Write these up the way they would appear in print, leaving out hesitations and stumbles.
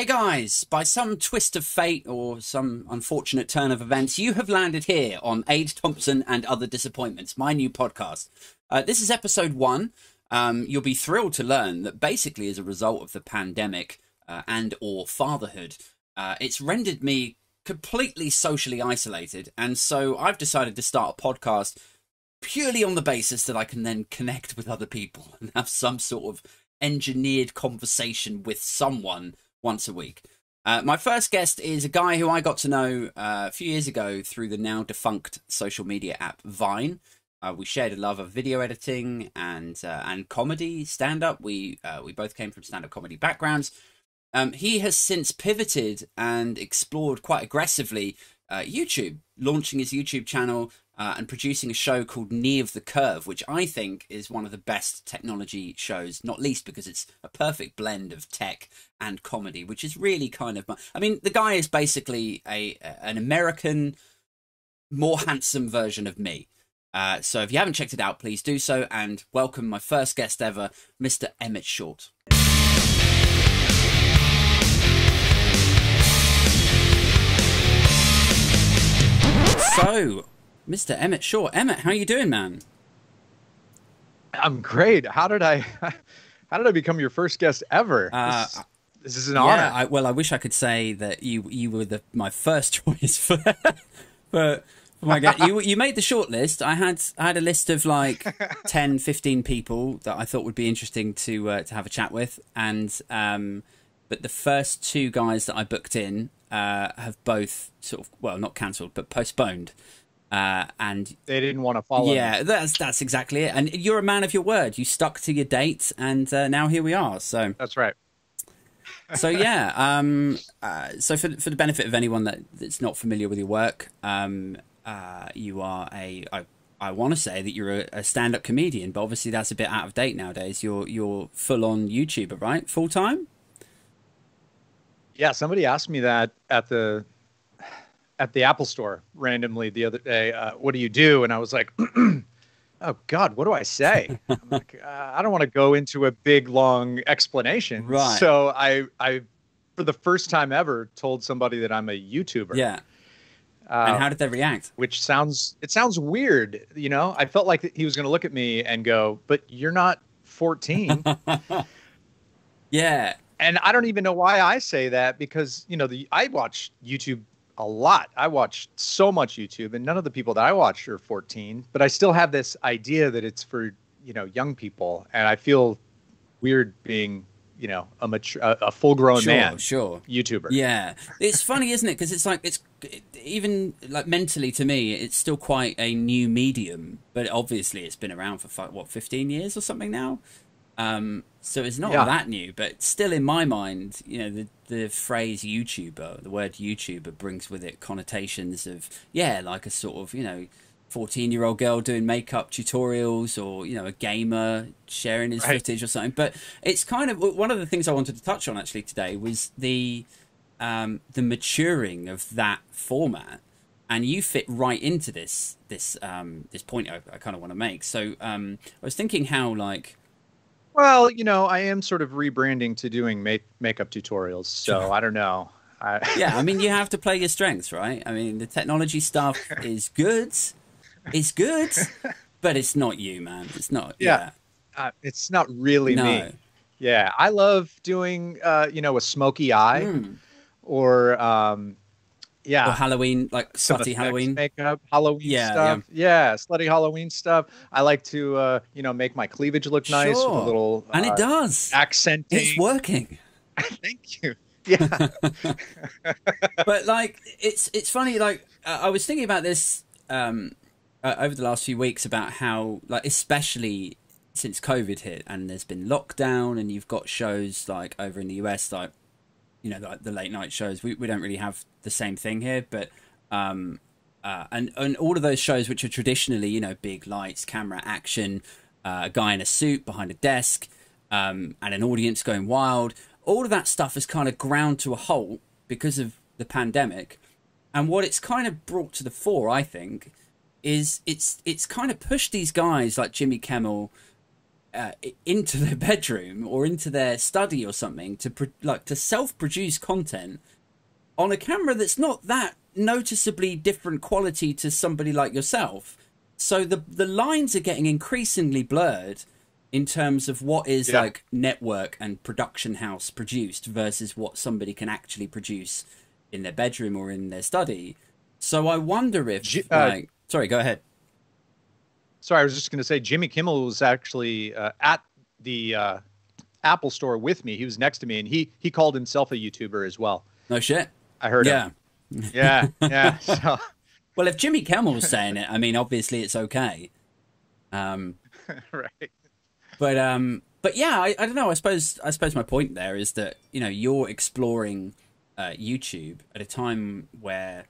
Hey guys, by some twist of fate or some unfortunate turn of events, you have landed here on Thompson and Other Disappointments, my new podcast. This is episode 1. You'll be thrilled to learn that basically as a result of the pandemic and or fatherhood, it's rendered me completely socially isolated. And so I've decided to start a podcast purely on the basis that I can then connect with other people and have some sort of engineered conversation with someone once a week. My first guest is a guy who I got to know a few years ago through the now defunct social media app Vine. We shared a love of video editing and comedy, stand-up. We both came from stand-up comedy backgrounds. He has since pivoted and explored quite aggressively YouTube, launching his YouTube channel and producing a show called Knee of the Curve, which I think is one of the best technology shows, not least because it's a perfect blend of tech and comedy, which is really kind of... I mean, the guy is basically an American, more handsome version of me. So if you haven't checked it out, please do so, and welcome my first guest ever, Mr. Emmett Short. So, Mr. Emmett Short. Emmett, how you doing, man? I'm great. How did I become your first guest ever? This is an honor. I wish I could say that you were my first choice for my guest. You made the short list. I had a list of like 10, 15 people that I thought would be interesting to have a chat with, and but the first two guys that I booked in have both sort of, well, not cancelled but postponed. And they didn't want to follow. Yeah, me. That's exactly it. And you're a man of your word. You stuck to your date, and now here we are. So that's right. So yeah, so for the benefit of anyone that's not familiar with your work, you are I want to say that you're a stand-up comedian, but obviously that's a bit out of date nowadays. You're full-on YouTuber, right? Full time? Yeah, somebody asked me that at the Apple store randomly the other day. What do you do? And I was like, oh God, what do I say? I'm like, I don't want to go into a big long explanation. Right. So I for the first time ever told somebody that I'm a YouTuber. Yeah. And how did they react? Which sounds weird, you know. I felt like he was going to look at me and go, "But you're not 14." Yeah. And I don't even know why I say that, because, you know, I watch YouTube a lot. I watch so much YouTube, and none of the people that I watch are 14, but I still have this idea that it's for, you know, young people. And I feel weird being, you know, a full-grown man YouTuber. Yeah. It's funny, isn't it? Because it's like, even like mentally to me, it's still quite a new medium, but obviously it's been around for 15 years or something now. So it's not that new, but still in my mind, you know, the phrase YouTuber, the word YouTuber brings with it connotations of, yeah, like a sort of, you know, 14-year-old girl doing makeup tutorials, or, you know, a gamer sharing his footage or something. But it's kind of one of the things I wanted to touch on actually today was the maturing of that format, and you fit right into this point I kind of want to make. So I was thinking how, like, well, you know, I am sort of rebranding to doing makeup tutorials, so I don't know. Yeah, I mean, you have to play your strengths, right? I mean, the technology stuff is good. It's good, but it's not you, man. It's not. Yeah. It's not really me. Yeah, I love doing, you know, a smoky eye or... yeah, or Halloween, like slutty Halloween makeup, Halloween stuff. Yeah, slutty Halloween stuff. I like to, you know, make my cleavage look nice with a little, and it does accenting. It's working. Thank you. Yeah, but like, it's funny. Like, I was thinking about this over the last few weeks about how, like, especially since COVID hit and there's been lockdown, and you've got shows like over in the US, like, you know, like the late night shows. We don't really have the same thing here, but and all of those shows which are traditionally, you know, big lights, camera, action, a guy in a suit behind a desk, and an audience going wild. All of that stuff has kind of ground to a halt because of the pandemic. And what it's kind of brought to the fore, I think, is it's kind of pushed these guys like Jimmy Kimmel into their bedroom or into their study or something to self-produce content on a camera that's not that noticeably different quality to somebody like yourself. So the lines are getting increasingly blurred in terms of what is like network and production house produced versus what somebody can actually produce in their bedroom or in their study. So I wonder if sorry, go ahead. Sorry, I was just going to say Jimmy Kimmel was actually at the Apple store with me. He was next to me, and he called himself a YouTuber as well. No shit. I heard him. Yeah. So. Well, if Jimmy Kimmel's saying it, I mean, obviously it's okay. Right. But yeah, I don't know. I suppose my point there is that, you know, you're exploring YouTube at a time where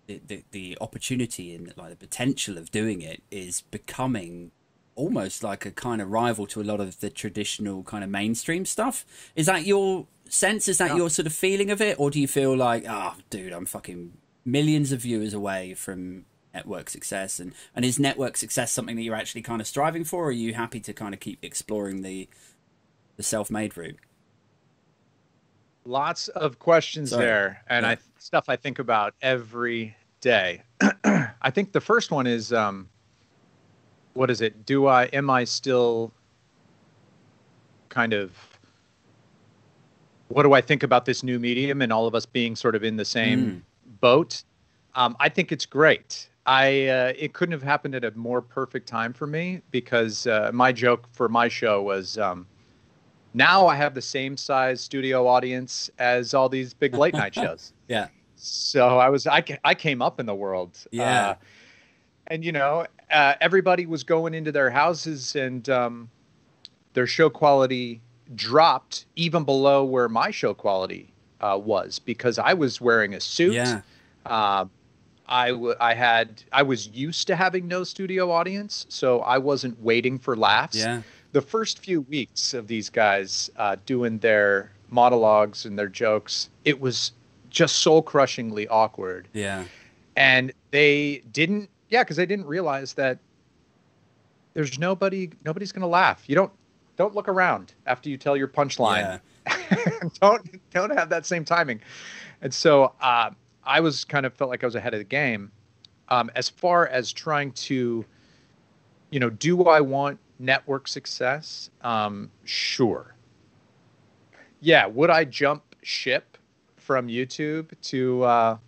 the opportunity and like the potential of doing it is becoming almost like a kind of rival to a lot of the traditional kind of mainstream stuff. Is that your sense? Is that your sort of feeling of it? Or do you feel like, oh, dude, I'm fucking millions of viewers away from network success? And is network success something that you're actually kind of striving for? Or are you happy to kind of keep exploring the self-made route? Lots of questions there, and stuff I think about every day. I think the first one is, what is it? Am I still kind of, what do I think about this new medium and all of us being sort of in the same boat? I think it's great. It couldn't have happened at a more perfect time for me, because my joke for my show was, now I have the same size studio audience as all these big late night shows. Yeah. So I came up in the world. Yeah. And, you know, everybody was going into their houses, and their show quality dropped even below where my show quality was, because I was wearing a suit. Yeah. I was used to having no studio audience, so I wasn't waiting for laughs. Yeah. The first few weeks of these guys doing their monologues and their jokes, it was just soul-crushingly awkward. Yeah. And they didn't, because they didn't realize that there's nobody's going to laugh. You don't look around after you tell your punchline. Yeah. don't have that same timing. And so I was kind of felt like I was ahead of the game. As far as trying to, you know, do I want network success? Sure. Yeah. Would I jump ship from YouTube to,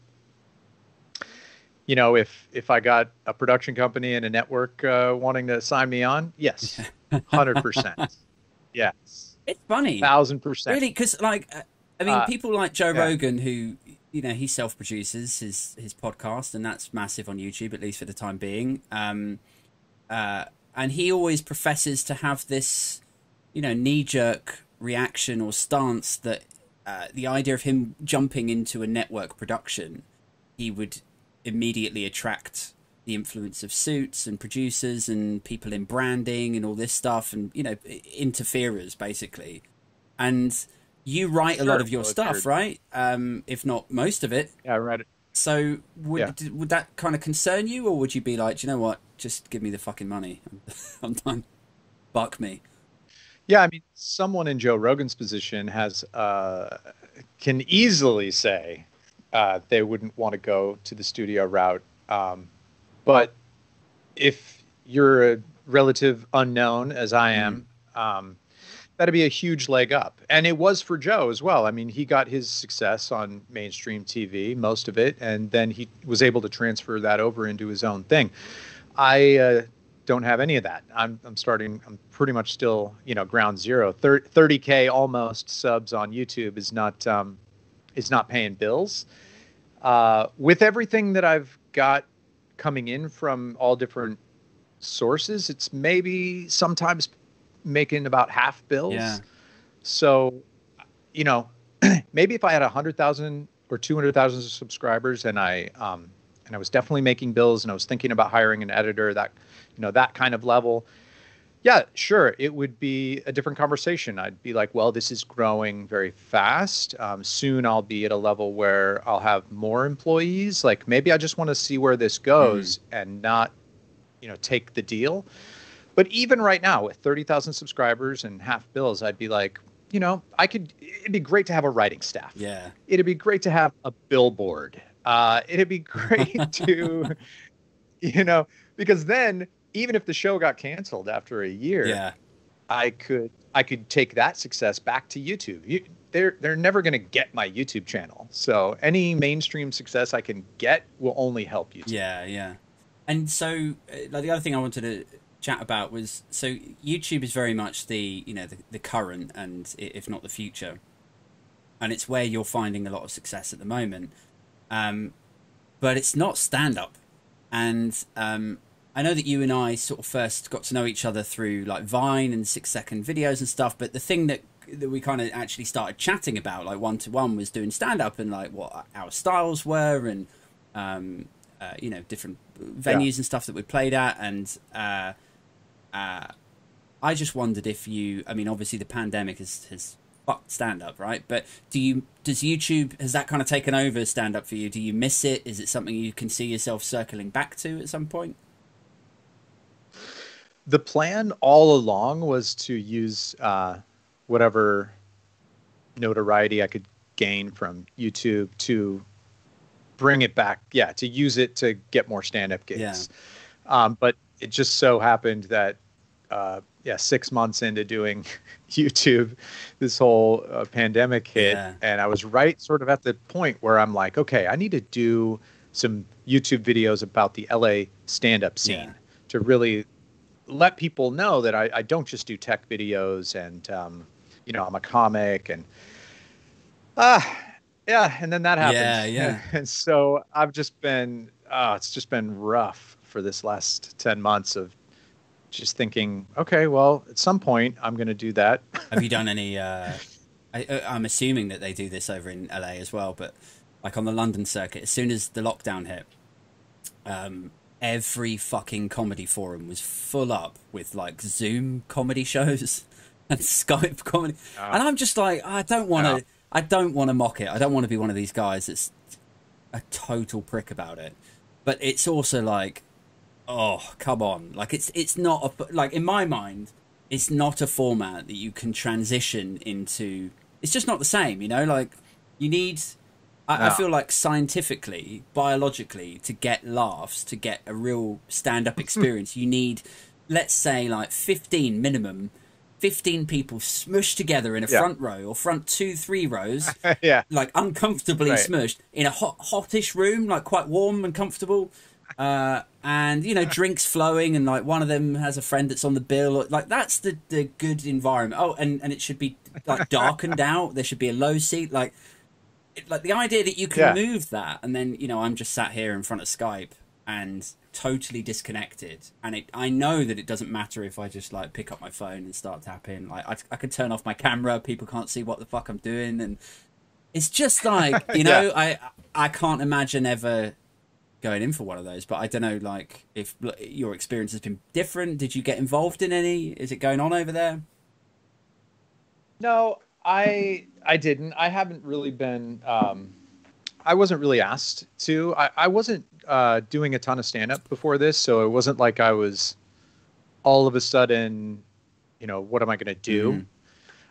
you know, if I got a production company and a network wanting to sign me on? Yes. 100%. Yes. It's funny. 1,000%. Really? Because, like, I mean, people like Joe Rogan, who, you know, he self-produces his podcast, and that's massive on YouTube, at least for the time being. And he always professes to have this, you know, knee-jerk reaction or stance that the idea of him jumping into a network production, he would immediately attract the influence of suits and producers and people in branding and all this stuff, and, you know, interferers, basically. And you write a lot of your stuff, right? If not most of it. Yeah, I read it. So would that kind of concern you, or would you be like, do you know what? Just give me the fucking money. I'm done. Buck me. Yeah, I mean, someone in Joe Rogan's position can easily say they wouldn't want to go to the studio route. But if you're a relative unknown, as I am, that'd be a huge leg up. And it was for Joe as well. I mean, he got his success on mainstream TV, most of it, and then he was able to transfer that over into his own thing. I don't have any of that. I'm pretty much still, you know, ground zero. 30K almost subs on YouTube is not paying bills. With everything that I've got coming in from all different sources, it's maybe sometimes making about half bills. Yeah. So, you know, maybe if I had 100,000 or 200,000 subscribers, and I was definitely making bills, and I was thinking about hiring an editor, that, you know, that kind of level. Yeah, sure. It would be a different conversation. I'd be like, well, this is growing very fast. Soon I'll be at a level where I'll have more employees. Like, maybe I just want to see where this goes and not, you know, take the deal. But even right now, with 30,000 subscribers and half bills, I'd be like, it'd be great to have a writing staff. Yeah. It'd be great to have a billboard. It'd be great to, you know, because then even if the show got canceled after a year, Yeah. I could take that success back to YouTube. They're never going to get my YouTube channel. So any mainstream success I can get will only help YouTube. Yeah, yeah. And so, like, the other thing I wanted to chat about was, so YouTube is very much the, you know, the current and if not the future, and it's where you're finding a lot of success at the moment. But it's not stand up, and I know that you and I sort of first got to know each other through like Vine and 6-second videos and stuff. But the thing that we kind of actually started chatting about, like one-to-one, was doing stand up and like what our styles were, and you know, different venues and stuff that we played at. And I just wondered if you, I mean, obviously the pandemic has fucked stand up, right? But does YouTube, has that kind of taken over stand up for you? Do you miss it? Is it something you can see yourself circling back to at some point? The plan all along was to use whatever notoriety I could gain from YouTube to bring it back. Yeah, to use it to get more stand-up gigs. Yeah. But it just so happened that 6 months into doing YouTube, this whole pandemic hit, and I was right sort of at the point where I'm like, okay, I need to do some YouTube videos about the LA stand-up scene to really let people know that I don't just do tech videos, and you know, I'm a comic, and and then that happened. Yeah. And so I've just been it's just been rough for this last 10 months of just thinking, okay, well, at some point I'm going to do that. Have you done any I'm assuming that they do this over in LA as well, but like on the London circuit, as soon as the lockdown hit, every fucking comedy forum was full up with like Zoom comedy shows and Skype comedy. And I'm just like, I don't want to mock it. I don't want to be one of these guys that's a total prick about it. But it's also like, oh, come on. Like it's not like, in my mind, it's not a format that you can transition into. It's just not the same, you know, like you need, I feel like scientifically, biologically, to get laughs, to get a real stand-up experience, you need, let's say, like 15 minimum, 15 people smushed together in a front row or front 2-3 rows, like uncomfortably smushed in a hotish room, like quite warm and comfortable, and, you know, drinks flowing, and like one of them has a friend that's on the bill. Like that's the good environment. Oh, and it should be like darkened out. There should be a low seat, like the idea that you can move that, and then, you know, I'm just sat here in front of Skype and totally disconnected, and I know that it doesn't matter if I just like pick up my phone and start tapping. Like I could turn off my camera, people can't see what the fuck I'm doing, and it's just like, you know, I can't imagine ever going in for one of those. But I don't know, like, if your experience has been different. Did you get involved in any? Is it going on over there? No, I didn't. I haven't really been. I wasn't really asked to. I wasn't doing a ton of stand-up before this, so it wasn't like I was all of a sudden, you know, what am I going to do? Mm-hmm.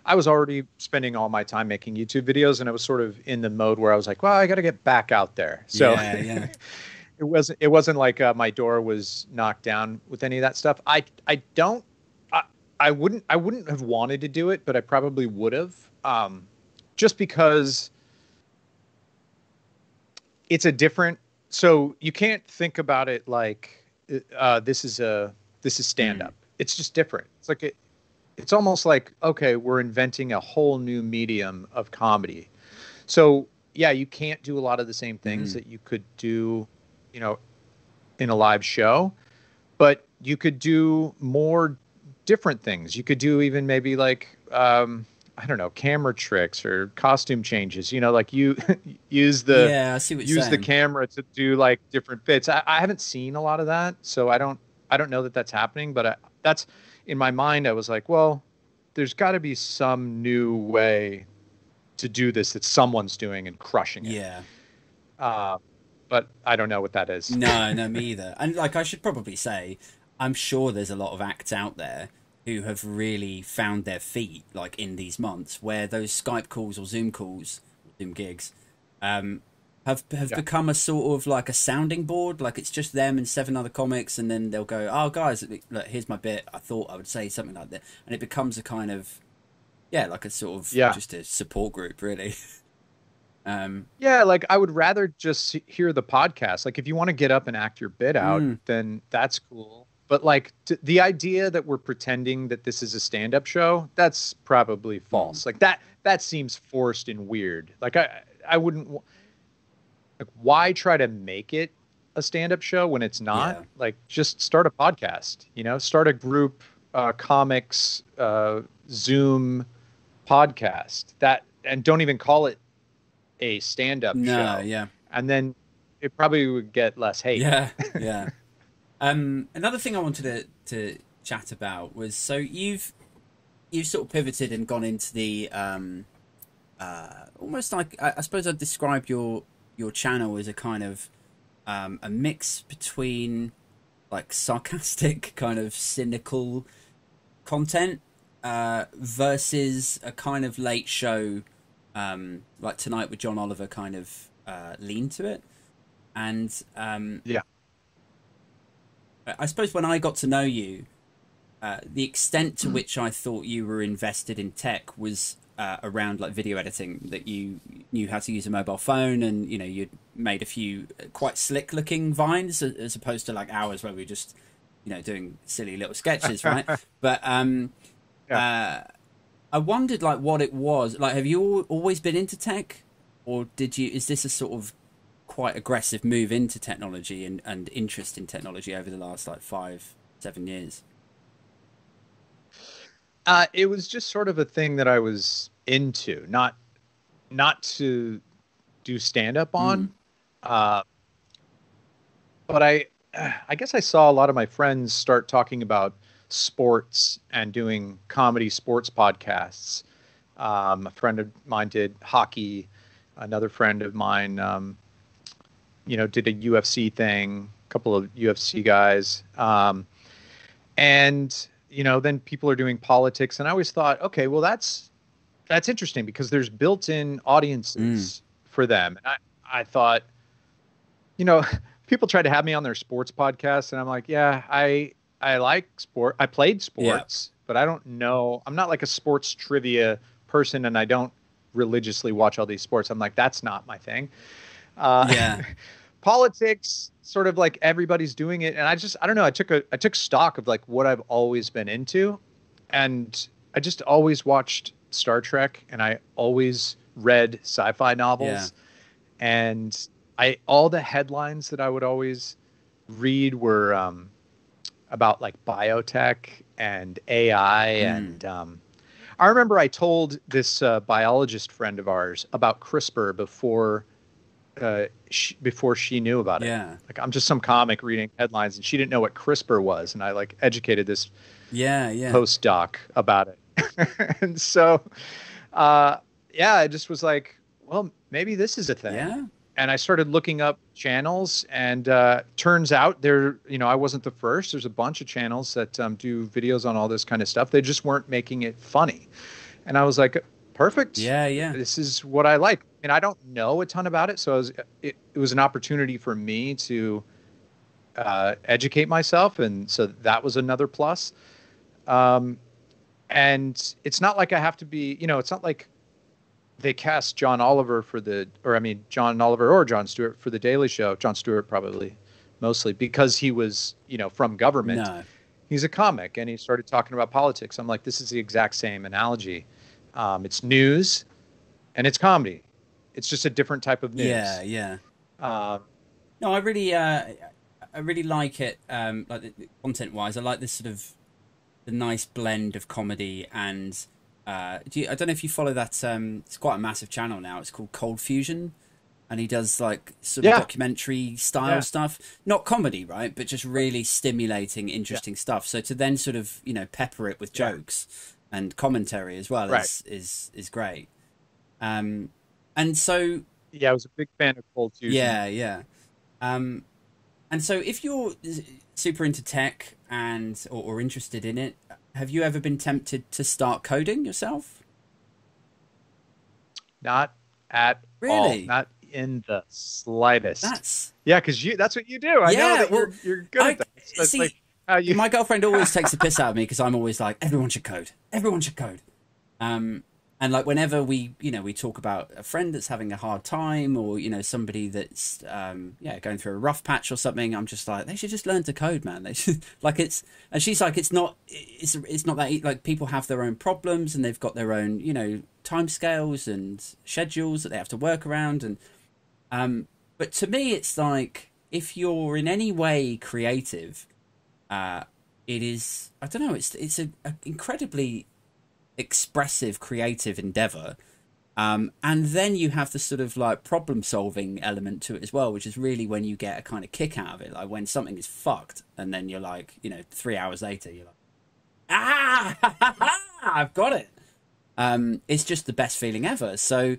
I was already spending all my time making YouTube videos, and I was sort of in the mode where I was like, well, I got to get back out there. So it wasn't like my door was knocked down with any of that stuff. I wouldn't have wanted to do it, but I probably would have, just because it's a different. So you can't think about it like this is stand up. It's just different. It's like it's almost like, okay, we're inventing a whole new medium of comedy. So yeah, you can't do a lot of the same things that you could do, you know, in a live show, but you could do more different things. You could do even maybe like, I don't know, camera tricks or costume changes, you know, like you use I see what you're saying. The camera to do like different bits. I haven't seen a lot of that, so I don't know that that's happening, but that's in my mind. I was like, well, there's got to be some new way to do this that someone's doing and crushing it. Yeah. But I don't know what that is. No, me either. And like, I should probably say, I'm sure there's a lot of acts out there who have really found their feet, like in these months, where those Skype calls or Zoom calls, Zoom gigs, um, have become a sort of like a sounding board. Like it's just them and 7 other comics, and then they'll go, "Oh, guys, look, here's my bit. I thought I would say something like that," and it becomes a kind of like a sort of just a support group, really. Yeah, like I would rather just hear the podcast. Like if you want to get up and act your bit out, then that's cool. But like the idea that we're pretending that this is a stand-up show, that's probably false. Like that seems forced and weird. Like I wouldn't like why try to make it a stand-up show when it's not? Yeah. Like just start a podcast, start a group comics Zoom podcast and don't even call it a stand-up show. Yeah. And then it probably would get less hate. Yeah. Another thing I wanted to chat about was, so you've sort of pivoted and gone into the almost like, I suppose I'd describe your channel as a kind of a mix between like sarcastic kind of cynical content versus a kind of late show like Tonight with John Oliver kind of lean to it. And I suppose when I got to know you, the extent to which I thought you were invested in tech was around like video editing, that you knew how to use a mobile phone, and you'd made a few quite slick looking vines as opposed to like ours where we were just doing silly little sketches, right? But I wondered like what it was like. Have you always been into tech, or is this a sort of quite aggressive move into technology and interest in technology over the last like 5-7 years? It was just sort of a thing that I was into, not to do stand up on. But I guess I saw a lot of my friends start talking about sports and doing comedy sports podcasts. A friend of mine did hockey. Another friend of mine, did a UFC thing, a couple of UFC guys. And then people are doing politics. And I always thought, okay, well, that's interesting because there's built-in audiences for them. And I thought, people try to have me on their sports podcast, and I'm like, yeah, I like sport. I played sports, but I don't know. I'm not like a sports trivia person, and I don't religiously watch all these sports. I'm like, that's not my thing. Politics, sort of like everybody's doing it, and I don't know. I took stock of like what I've always been into, and I just always watched Star Trek, and I always read sci-fi novels, and all the headlines that I would always read were about like biotech and AI, and I remember I told this biologist friend of ours about CRISPR before she knew about it. Like I'm just some comic reading headlines, and she didn't know what CRISPR was, and I like educated this postdoc about it. And so I just was like, well, maybe this is a thing. And I started looking up channels, and turns out I wasn't the first. There's a bunch of channels that do videos on all this kind of stuff. They just weren't making it funny. And I was like, perfect. This is what I like. And I don't know a ton about it. So it was an opportunity for me to educate myself. And so that was another plus. And it's not like I have to be, it's not like they cast John Oliver John Oliver or Jon Stewart for The Daily Show. Jon Stewart probably mostly because he was, from government. No. He's a comic, and he started talking about politics. I'm like, this is the exact same analogy. It's news and it's comedy. It's just a different type of news. No, I really like it. Like content wise, I like this sort of the nice blend of comedy and. I don't know if you follow that. It's quite a massive channel now. It's called Cold Fusion, and he does like sort of documentary style stuff, not comedy, right? But just really stimulating, interesting stuff. So to then sort of pepper it with jokes and commentary as well is great. And so I was a big fan of Cold Fusion. And And so if you're super into tech and or interested in it, have you ever been tempted to start coding yourself? Not at all. Really? Not in the slightest. That's Yeah, because that's what you do. I know yeah. that Well, you're good I at that. That's like see. how you. My girlfriend always takes the piss out of me because I'm always like, everyone should code. Everyone should code. And like whenever we talk about a friend that's having a hard time, or somebody that's going through a rough patch or something, I'm just like, they should just learn to code, man. They should like and she's like, it's not that like people have their own problems and they've got their own time scales and schedules that they have to work around, but to me it's like if you're in any way creative, it is, I don't know, it's a incredibly expressive creative endeavor, and then you have the sort of like problem solving element to it as well, which is really when you get a kind of kick out of it, like when something is fucked and then you're like 3 hours later you're like, I've got it. It's just the best feeling ever. So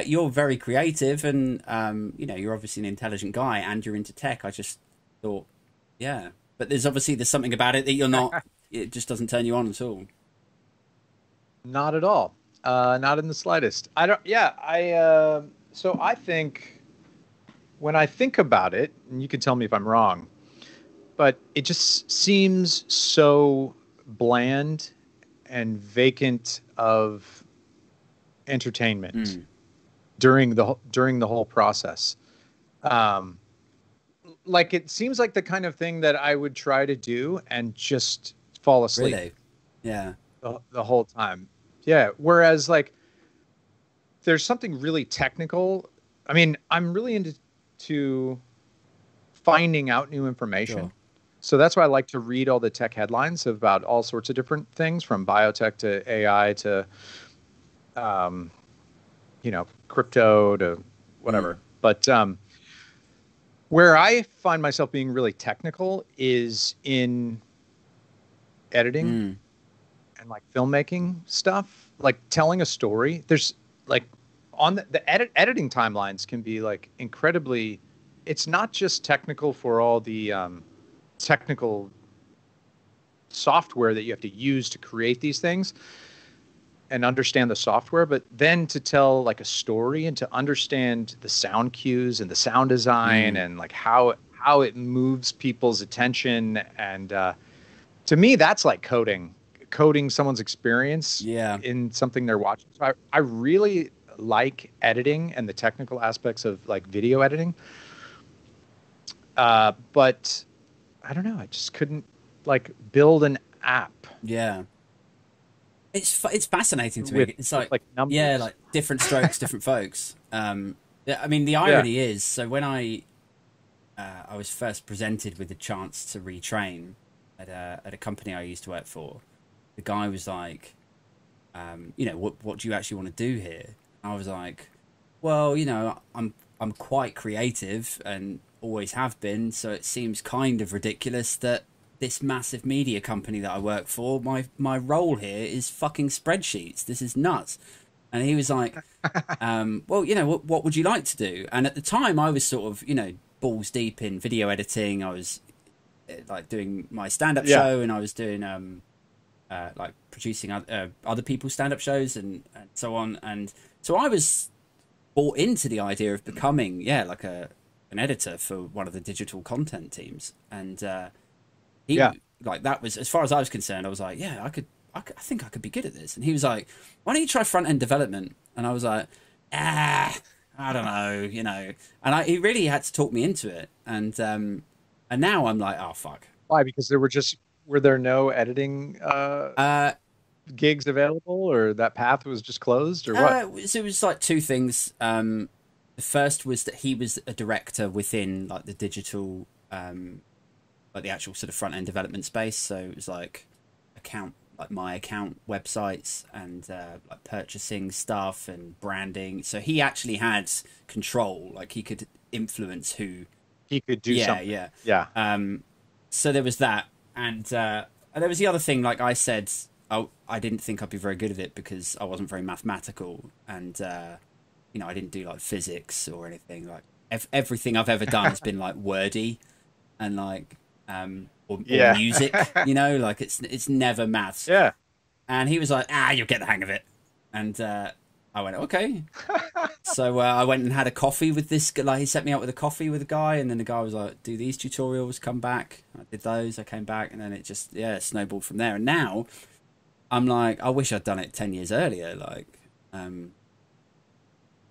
you're very creative, and you're obviously an intelligent guy and you're into tech. I just thought, yeah, but there's something about it that you're not, it just doesn't turn you on at all. Not at all. Not in the slightest. I don't. Yeah. So I think when I think about it, and you can tell me if I'm wrong, but it just seems so bland and vacant of entertainment during the whole process. Like it seems like the kind of thing that I would try to do and just fall asleep. Really? Yeah. The whole time. Yeah. Whereas like there's something really technical. I mean, I'm really into finding out new information. Sure. So that's why I like to read all the tech headlines about all sorts of different things, from biotech to AI to, crypto to whatever. But where I find myself being really technical is in editing and like filmmaking stuff, like telling a story. There's like on the editing timelines can be like incredibly, it's not just technical for all the technical software that you have to use to create these things and understand the software, but then to tell like a story and to understand the sound cues and the sound design and like how it moves people's attention. And to me, that's like coding someone's experience in something they're watching. So I really like editing and the technical aspects of like video editing. But I don't know. I just couldn't like build an app. Yeah. It's fascinating to me. It's like numbers. Yeah, like different strokes, different folks. I mean, the irony is, so when I was first presented with the chance to retrain at a company I used to work for, the guy was like, what do you actually want to do here? I was like, well, I'm quite creative and always have been, so it seems kind of ridiculous that this massive media company that I work for, my role here is fucking spreadsheets. This is nuts. And he was like, well, what would you like to do? And at the time I was sort of, balls deep in video editing. I was like doing my stand-up show, and I was doing like producing other people's stand-up shows and so on. And so I was bought into the idea of becoming, like an editor for one of the digital content teams. And like that was, as far as I was concerned, I was like, I think I could be good at this. And he was like, why don't you try front-end development? And I was like, I don't know, And he really had to talk me into it. And now I'm like, oh, fuck. Why? Because were there no editing gigs available, or that path was just closed, or what? So it was like two things. The first was that he was a director within like the digital, like the actual sort of front-end development space. So it was like my account websites and like purchasing stuff and branding. So he actually had control, like he could influence who he could do something. So there was that, and there was the other thing. Like I said, I didn't think I'd be very good at it because I wasn't very mathematical, and I didn't do like physics or anything. Like everything I've ever done has been like wordy. and like or Yeah. music, you know, like it's never maths. Yeah. And he was like, you'll get the hang of it. And I went, okay. So I went and had a coffee with this guy. Like, he set me up with a coffee with a guy, and then the guy was like, do these tutorials, come back. I did those, I came back, and then it just, snowballed from there. And now I'm like, I wish I'd done it 10 years earlier. Like,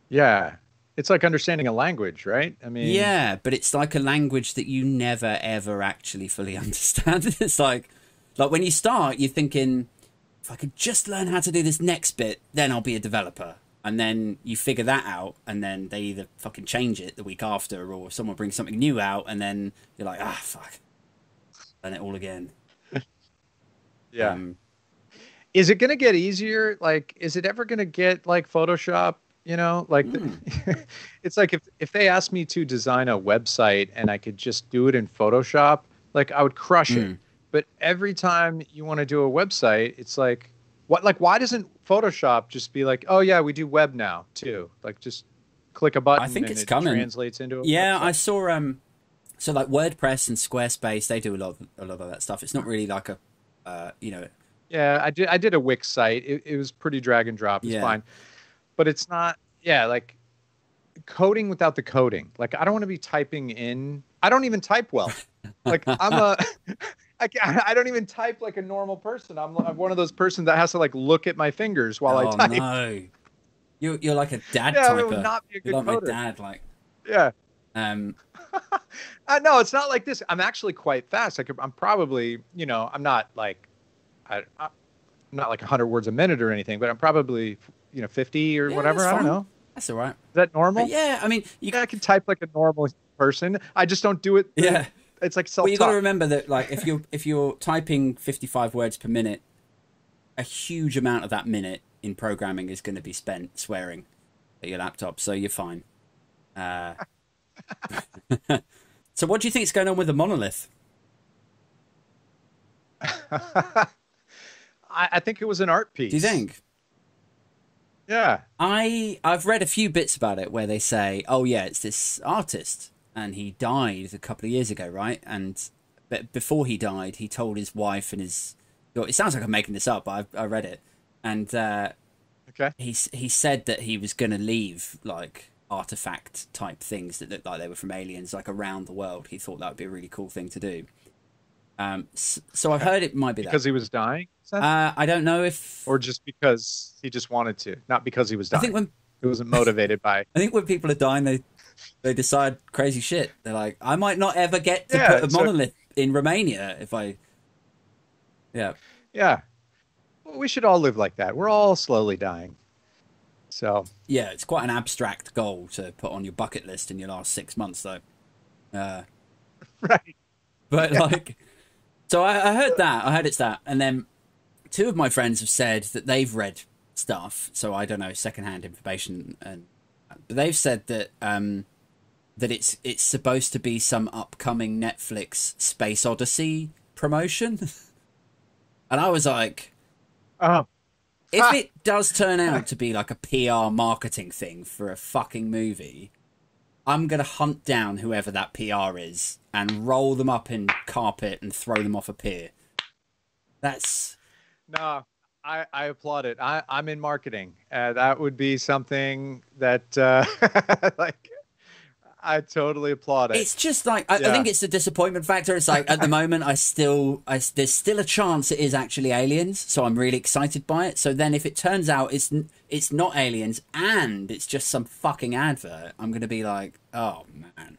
Yeah. It's like understanding a language, right? I mean, yeah, but it's like a language that you never, ever actually fully understand. It's like when you start, you're thinking, if I could just learn how to do this next bit, then I'll be a developer. And then you figure that out, and then they either fucking change it the week after, or someone brings something new out, and then you're like, fuck, learn it all again. yeah. Is it going to get easier? Like, is it ever going to get like Photoshop? You know, like it's like if they asked me to design a website and I could just do it in Photoshop, like I would crush it. But every time you want to do a website, it's like, what? Like, why doesn't Photoshop just be like, oh yeah, we do web now too? Like, just click a button. I think and it's it coming. Translates into a yeah. website. I saw so like WordPress and Squarespace, they do a lot of that stuff. It's not really like a Yeah, I did a Wix site. It was pretty drag and drop. It's fine, but it's not. Yeah, like coding without the coding. Like, I don't want to be typing in. I don't even type well. Like, I don't even type like a normal person. I'm one of those persons that has to like look at my fingers while I type. No, you're like a dad Yeah, typer. it would not be a good you're like coder. my dad. Like, Yeah. I No, it's not like this. I'm actually quite fast. I'm probably, I'm not like, I'm not like 100 words a minute or anything, but I'm probably, 50 or whatever. I don't know. That's all right. Is that normal? But yeah, I mean, I can type like a normal person. I just don't do it. Yeah. It's like self-taught. Well, you got to remember that, like, if you're typing 55 words per minute, a huge amount of that minute in programming is going to be spent swearing at your laptop, so you're fine. So, what do you think is going on with the monolith? I think it was an art piece. Do you think? Yeah. I've read a few bits about it where they say, oh yeah, it's this artist and he died a couple of years ago, right? But before he died, he told his wife and it sounds like I'm making this up, but I read it, and okay, he said that he was going to leave like artifact type things that looked like they were from aliens, like around the world. He thought that would be a really cool thing to do. So I've heard it might be because he was dying. I don't know if, or just because he just wanted to, not because he was dying. I think when it wasn't motivated by. I think when people are dying, they decide crazy shit. They're like, I might not ever get to put a monolith in Romania if I. Yeah. Yeah. Well, we should all live like that. We're all slowly dying. So. Yeah, it's quite an abstract goal to put on your bucket list in your last 6 months, though. Right. But like. So I heard that. I heard it's that. And then 2 of my friends have said that they've read stuff. So I don't know, secondhand information. But they've said that that it's supposed to be some upcoming Netflix Space Odyssey promotion. And I was like, if it does turn out to be like a PR marketing thing for a fucking movie, I'm going to hunt down whoever that PR is and roll them up in carpet and throw them off a pier. That's... No, I applaud it. I'm in marketing. That would be something that, like, I totally applaud it. It's just like, I think it's the disappointment factor. It's like, at the moment, there's still a chance it is actually aliens, so I'm really excited by it. So then if it turns out it's not aliens and it's just some fucking advert, I'm going to be like, oh, man.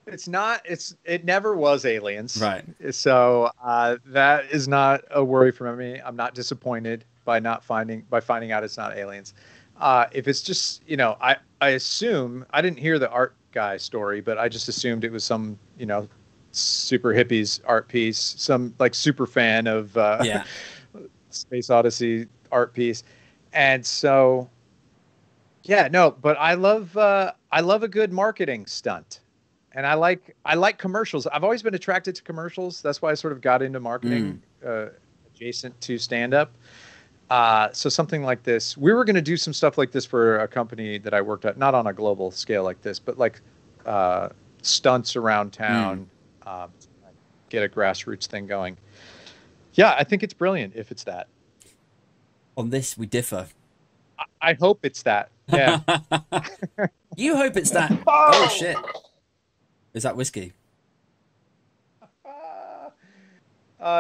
It's not, it never was aliens. Right. So that is not a worry for me. I'm not disappointed by finding out it's not aliens. If it's just, I assume, I didn't hear the art guy story, but I just assumed it was some, super hippies art piece, some like super fan of Space Odyssey art piece. And so, yeah, no, but I love a good marketing stunt. And I like commercials. I've always been attracted to commercials. That's why I sort of got into marketing adjacent to stand-up. So something like this, we were going to do some stuff like this for a company that I worked at, not on a global scale like this, but like stunts around town, get a grassroots thing going. Yeah, I think it's brilliant if it's that. On this, we differ. I hope it's that. Yeah. You hope it's that. Oh, Oh! shit. Is that whiskey?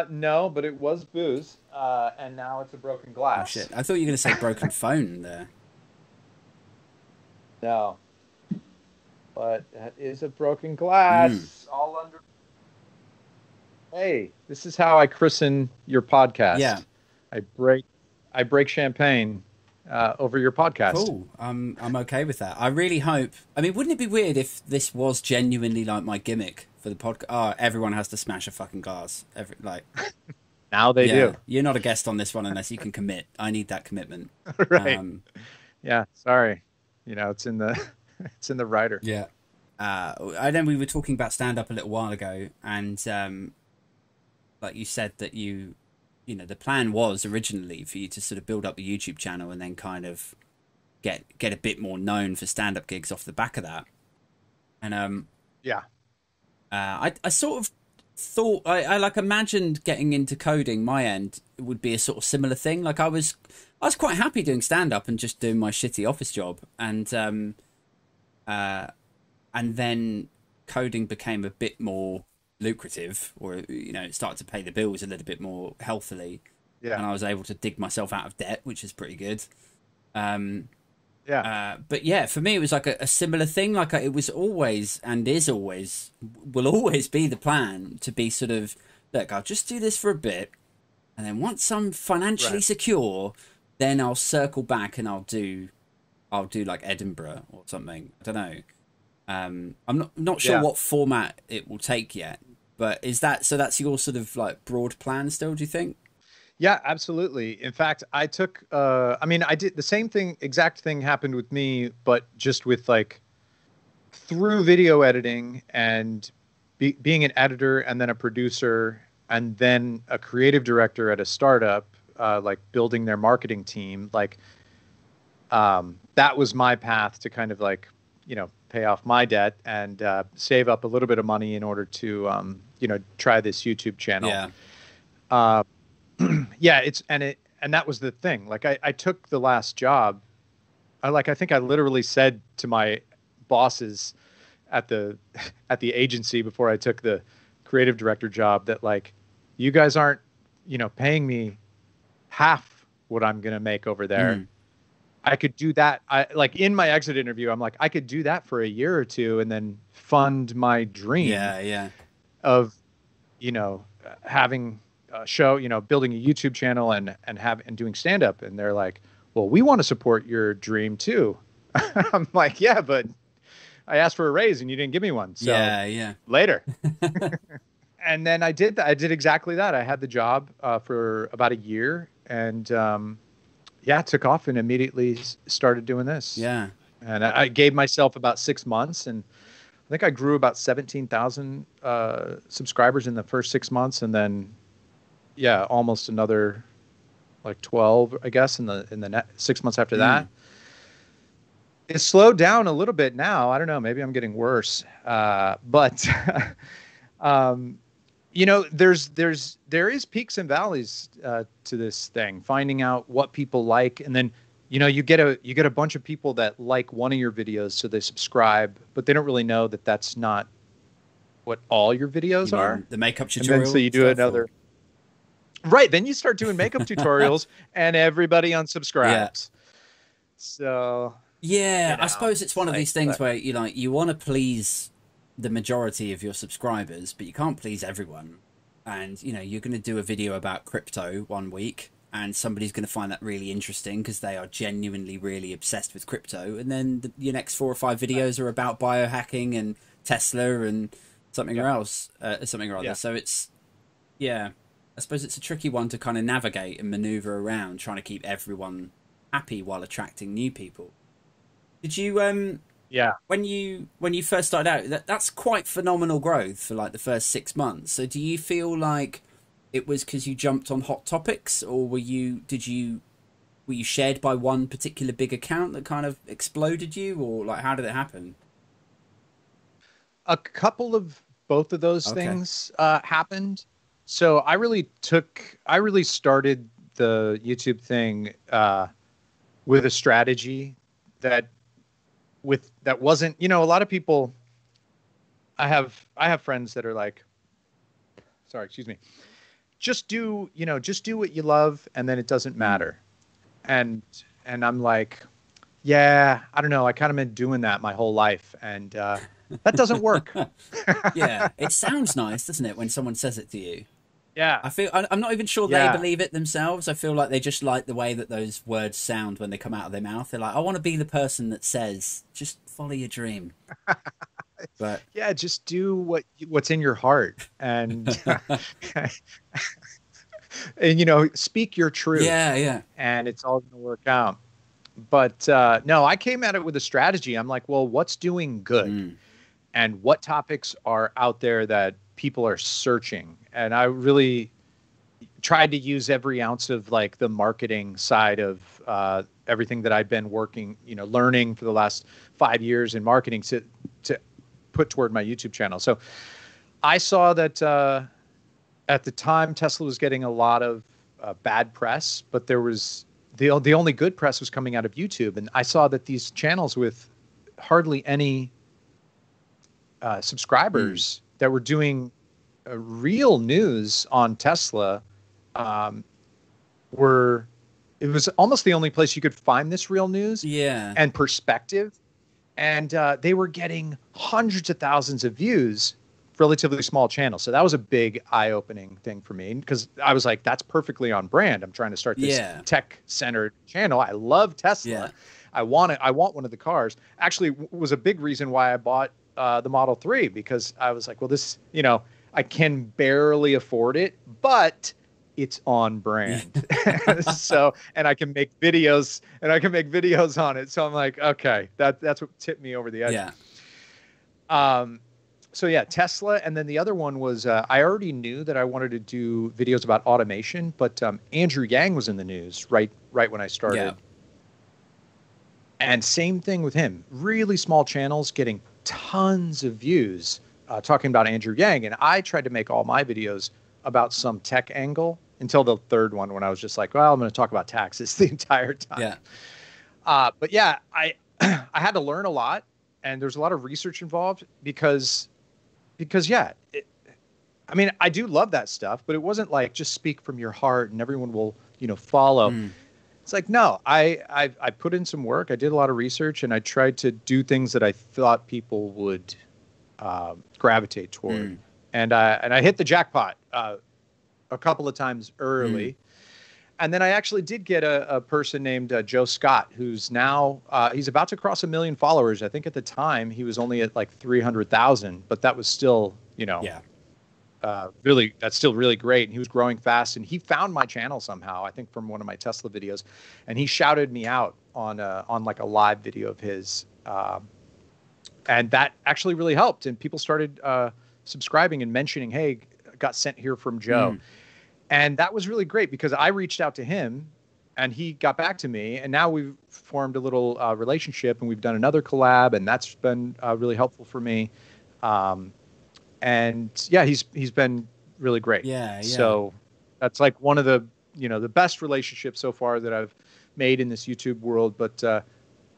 No, but it was booze, and now it's a broken Oh, glass. shit. I thought you were going to say broken phone there. No, but that is a broken glass. All under. Hey, this is how I christen your podcast. Yeah. I break champagne over your podcast. Cool. I'm okay with that. I really hope. I mean, wouldn't it be weird if this was genuinely like my gimmick for the podcast? Oh, everyone has to smash a fucking glass. Now they do. You're not a guest on this one unless you can commit. I need that commitment. Right. Yeah. Sorry. It's in the it's in the writer. Yeah. I know we were talking about stand up a little while ago, and like you said that the plan was originally for you to sort of build up the YouTube channel and then kind of get a bit more known for stand up gigs off the back of that. And yeah. I sort of thought I like imagined getting into coding my end would be a sort of similar thing. Like I was quite happy doing stand up and just doing my shitty office job, and then coding became a bit more lucrative, or it started to pay the bills a little bit more healthily. Yeah. And I was able to dig myself out of debt, which is pretty good. Yeah. But yeah, for me, it was like a similar thing. Like it was always and is always will always be the plan to be sort of, look, I'll just do this for a bit, and then once I'm financially secure, then I'll circle back and I'll do like Edinburgh or something. I don't know. I'm not sure what format it will take yet, but that's your sort of like broad plan still, do you think? Yeah, absolutely. In fact, I took, I did the same thing, exact thing happened with me, but just with like through video editing and being an editor and then a producer and then a creative director at a startup, like building their marketing team. Like, that was my path to kind of like, pay off my debt and save up a little bit of money in order to, try this YouTube channel. Yeah. Yeah, and that was the thing. Like I took the last job. I think I literally said to my bosses at the agency before I took the creative director job that like, you guys aren't, paying me half what I'm going to make over there. I could do that. Like in my exit interview, I'm like, I could do that for a year or two and then fund my dream. Yeah. Of, having show, building a YouTube channel and doing stand up. And they're like, well, we want to support your dream too. I'm like, yeah, but I asked for a raise and you didn't give me one. So later. And then I did that. I did exactly that. I had the job for about a year and took off and immediately started doing this. Yeah. And I gave myself about 6 months, and I think I grew about 17,000 subscribers in the first 6 months, and then almost another like 12, I guess, in the 6 months after that. It slowed down a little bit now. I don't know. Maybe I'm getting worse. But there is peaks and valleys to this thing. Finding out what people like, and then you get a bunch of people that like one of your videos, so they subscribe, but they don't really know that that's not what all your videos are. The makeup tutorial. And then so you do another. Right. Then you start doing makeup tutorials and everybody unsubscribes. Yeah. So. Yeah. I suppose it's one of these things where you want to please the majority of your subscribers, but you can't please everyone. And, you're going to do a video about crypto one week and somebody's going to find that really interesting because they are genuinely really obsessed with crypto. And then your next 4 or 5 videos are about biohacking and Tesla and something else, something or other. So it's, I suppose it's a tricky one to kind of navigate and maneuver around, trying to keep everyone happy while attracting new people. Did you, when you first started out, that's quite phenomenal growth for like the first 6 months. So do you feel like it was because you jumped on hot topics, or were you shared by one particular big account that kind of exploded you, or like how did it happen? A couple of both of those Okay. things happened. So I really started the YouTube thing with a strategy that that wasn't, a lot of people. I have friends that are like, sorry, excuse me, just do what you love, and then it doesn't Mm. matter. And I'm like, yeah, I don't know. I kind of been doing that my whole life, and that doesn't work. Yeah, it sounds nice, doesn't it, when someone says it to you? Yeah, I'm not even sure they yeah, believe it themselves. I feel like they just like the way that those words sound when they come out of their mouth. They're like, I want to be the person that says, just follow your dream. But yeah. Just do what's in your heart, and and speak your truth, yeah, yeah. and it's all going to work out. But no, I came at it with a strategy. I'm like, well, what's doing good, Mm. and what topics are out there that people are searching? And I really tried to use every ounce of like the marketing side of everything that I've been working, learning for the last 5 years in marketing to put toward my YouTube channel. So I saw that at the time Tesla was getting a lot of bad press, but there was the only good press was coming out of YouTube, and I saw that these channels with hardly any Mm. subscribers that were doing real news on Tesla um, were it was almost the only place you could find this real news Yeah. and perspective. And they were getting hundreds of thousands of views, relatively small channels. So that was a big eye-opening thing for me because I was like, that's perfectly on brand. I'm trying to start this Yeah. tech-centered channel. I love Yeah. Tesla. I want one of the cars. Actually, was a big reason why I bought the Model 3 because I was like, well, this, I can barely afford it, but it's on Yeah. brand. So, and I can make videos on it. So I'm like, okay, that's what tipped me over the edge. Yeah. Um, so yeah, Tesla. And then the other one was, I already knew that I wanted to do videos about automation, but Andrew Yang was in the news right when I Yeah. started. And same thing with him, really small channels getting tons of views, talking about Andrew Yang. And I tried to make all my videos about some tech angle until the third one when I was just like, well, I'm going to talk about taxes the entire time. Yeah. But yeah, I had to learn a lot, and there's a lot of research involved because yeah, I mean, I do love that stuff, but it wasn't like just speak from your heart and everyone will, follow. Mm. It's like, no, I put in some work. I did a lot of research, and I tried to do things that I thought people would gravitate toward. Mm. And I hit the jackpot a couple of times Mm. early. And then I actually did get a person named Joe Scott, who's now he's about to cross 1 million followers. I think at the time he was only at like 300,000, but that was still, Yeah. really, that's still really great. And he was growing fast, and he found my channel somehow, I think from one of my Tesla videos, and he shouted me out on like a live video of his, and that actually really helped. And people started subscribing and mentioning, "Hey, got sent here from Joe," Mm. and that was really great because I reached out to him, and he got back to me, and now we've formed a little relationship, and we've done another collab, and that's been really helpful for me. Um, and yeah, he's been really great. Yeah. Yeah. So that's like one of the the best relationships so far that I've made in this YouTube world. But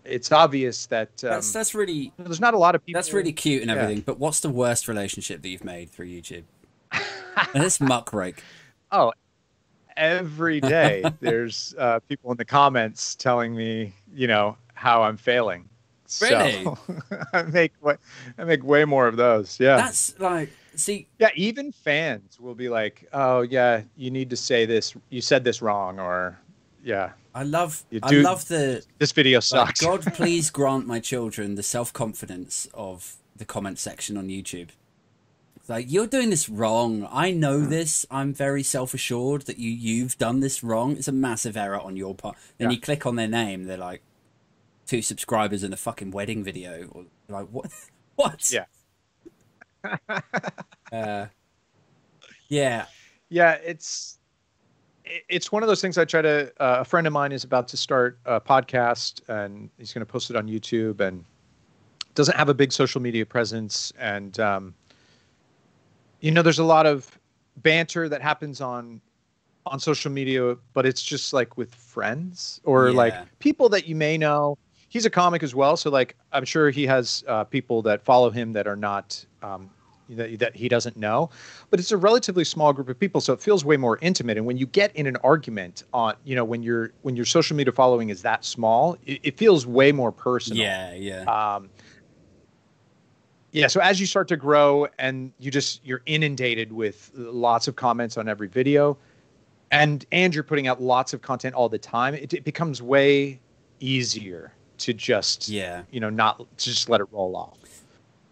it's obvious that That's really there's not a lot of that's people. really cute and Yeah. everything. But what's the worst relationship that you've made through YouTube? And this muckrake. Oh, every day there's people in the comments telling me how I'm failing. Really? So I make way more of those. Yeah. That's like, see, Yeah, even fans will be like, "Oh, yeah, you need to say this. You said this wrong," or "Yeah, you I do. love the This video like. sucks." God, please grant my children the self confidence of the comment section on YouTube. It's like, you're doing this wrong. I know this. I'm very self assured that you've done this wrong. It's a massive error on your part. Then Yeah, you click on their name. They're like 2 subscribers in a fucking wedding video. Or like what? What? yeah, Uh, yeah. yeah. It's one of those things I try to. A friend of mine is about to start a podcast, and he's going to post it on YouTube. And doesn't have a big social media presence, and there's a lot of banter that happens on social media, but it's just like with friends or like Yeah. people that you may know. He's a comic as well, so like I'm sure he has people that follow him that are not that he doesn't know, but it's a relatively small group of people, so it feels way more intimate. And when you get in an argument on, when your social media following is that small, it feels way more personal. Yeah, yeah. Yeah, so as you start to grow and you're inundated with lots of comments on every video, and you're putting out lots of content all the time, it becomes way easier to just Yeah. not to just let it roll off.